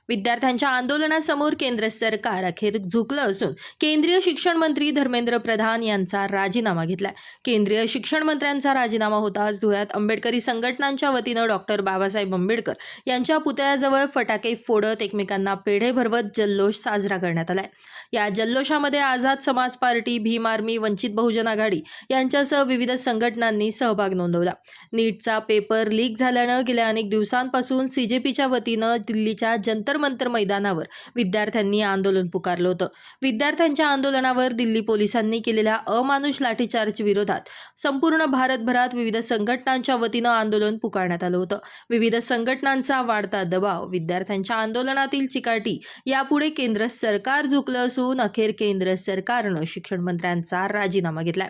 विद्यार्थ्यांच्या आंदोलनासमोर केंद्र सरकार अखेर झुकलं असून केंद्रीय शिक्षण मंत्री धर्मेंद्र प्रधान यांचा राजीनामा घेतलाय. केंद्रीय शिक्षण मंत्र्यांचा राजीनामा होताच धुळ्यात आंबेडकरी संघटनांच्या वतीनं डॉक्टर बाबासाहेब आंबेडकर यांच्या पुतळ्याजवळ फटाके फोडत एकमेकांना पेढे भरवत जल्लोष साजरा करण्यात आलाय. या जल्लोषामध्ये आझाद समाज पार्टी, भीम आर्मी, वंचित बहुजन आघाडी यांच्यासह विविध संघटनांनी सहभाग नोंदवला. नीटचा पेपर लीक झाल्यानं गेल्या अनेक दिवसांपासून सीजेपीच्या वतीनं दिल्लीच्या जंतर मंतर मैदानावर विद्यार्थ्यांनी आंदोलन पुकारलं होतं. विद्यार्थ्यांच्या आंदोलनावर दिल्ली पोलिसांनी केलेल्या अमानुष लाठीचार्ज विरोधात संपूर्ण भारतभरात विविध संघटनांच्या वतीनं आंदोलन पुकारण्यात आलं होतं. विविध संघटनांचा वाढता दबाव, विद्यार्थ्यांच्या आंदोलनातील चिकाटी यापुढे केंद्र सरकार झुकलं असून अखेर केंद्र सरकारनं शिक्षण मंत्र्यांचा राजीनामा घेतलाय.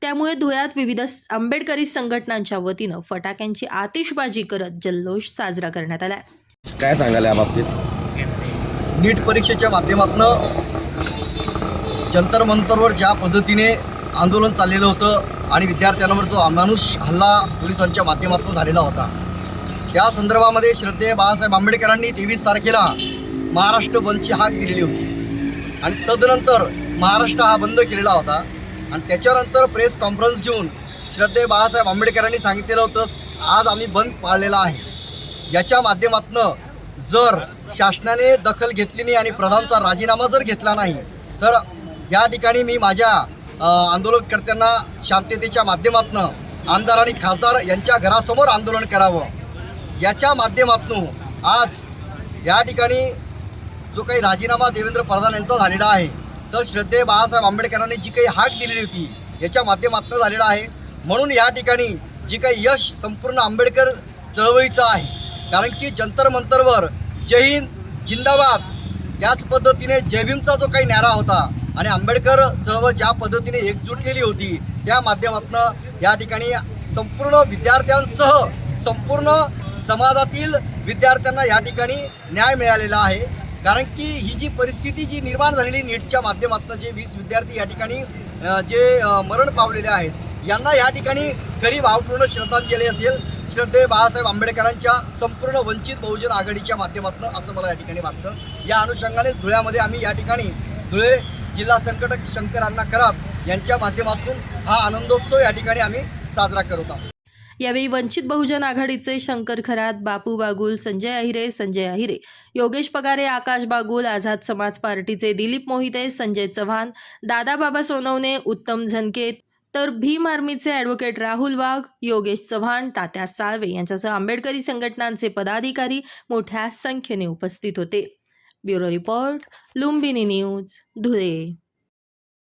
त्यामुळे धुळ्यात विविध आंबेडकरी संघटनांच्या वतीनं फटाक्यांची आतिषबाजी करत जल्लोष साजरा करण्यात आलाय. काय सांगाल या बाबतीत? नीट परीक्षेच्या माध्यमातून जंतर मंतरवर ज्या पद्धतीने आंदोलन चाललेलं होतं आणि विद्यार्थ्यांवर जो अमानुष हल्ला पोलिसांच्या माध्यमातून झालेला होता, त्या संदर्भामध्ये श्रद्धेय बाळासाहेब आंबेडकरांनी 23 तारखेला महाराष्ट्र बंदची हाक दिलेली होती आणि तदनंतर महाराष्ट्र हा बंद केलेला होता. आणि त्याच्यानंतर प्रेस कॉन्फरन्स घेऊन श्रद्धेय बाळासाहेब आंबेडकरांनी सांगितलेलं होतं, आज आम्ही बंद पाळलेला आहे. याच्या माध्यमातून जर शासनाने दखल घेतली नाही आणि प्रधानचा राजीनामा जर घेतला नाही तर या ठिकाणी मी माझ्या आंदोलनकर्त्यांना शांततेच्या माध्यमातून आमदार आणि खासदार यांच्या घरासमोर आंदोलन करावं. याच्या माध्यमातून आज या ठिकाणी जो काही राजीनामा देवेंद्र प्रधान यांचा झालेला आहे, तर श्रद्धेय बाळासाहेब आंबेडकरांनी जी काही हाक दिलेली होती याच्या माध्यमातून झालेला आहे. म्हणून या ठिकाणी जी काही यश संपूर्ण आंबेडकर चळवळीचं आहे, कारण की जंतर मंतरवर जय हिंद जिंदाबाद याच पद्धतीने जय भीमचा जो काही नारा होता आणि आंबेडकर चळवळ ज्या पद्धतीने एकजूटलेली होती, त्या माध्यमातून या ठिकाणी संपूर्ण विद्यार्थ्यांसह संपूर्ण समाजातील विद्यार्थ्यांना या ठिकाणी न्याय मिळालेला आहे. कारण की ही जी परिस्थिती जी निर्माण झालेली नीटच्या माध्यमातून जे 20 विद्यार्थी या ठिकाणी जे मरण पावलेले आहेत, यांना या ठिकाणी खरी भावपूर्ण श्रद्धांजली असेल श्रद्धेय बाळासाहेब आंबेडकरांच्या संपूर्ण वंचित बहुजन आघाडीच्या माध्यमातून, असं मला या ठिकाणी वाटतं. या अनुषंगाने धुळ्यामध्ये आम्ही या ठिकाणी धुळे जिल्हा संघटक शंकर अण्णा खरात यांच्या माध्यमातून हा आनंदोत्सव या ठिकाणी आम्ही साजरा करत आहोत. यावेळी वंचित बहुजन आघाडीचे शंकर खरात, बापू बागुल, संजय अहिरे, योगेश पगारे, आकाश बागुल, आझाद समाज पार्टीचे दिलीप मोहिते, संजय चव्हाण, दादाबाबा सोनवणे, उत्तम झनके, तर भीम आर्मीचे ॲडव्होकेट राहुल वाघ, योगेश चव्हाण, तात्या साळवे यांच्यासह आंबेडकरी संघटनांचे पदाधिकारी मोठ्या संख्येने उपस्थित होते. Bureau report, Lumbini news, Dhule.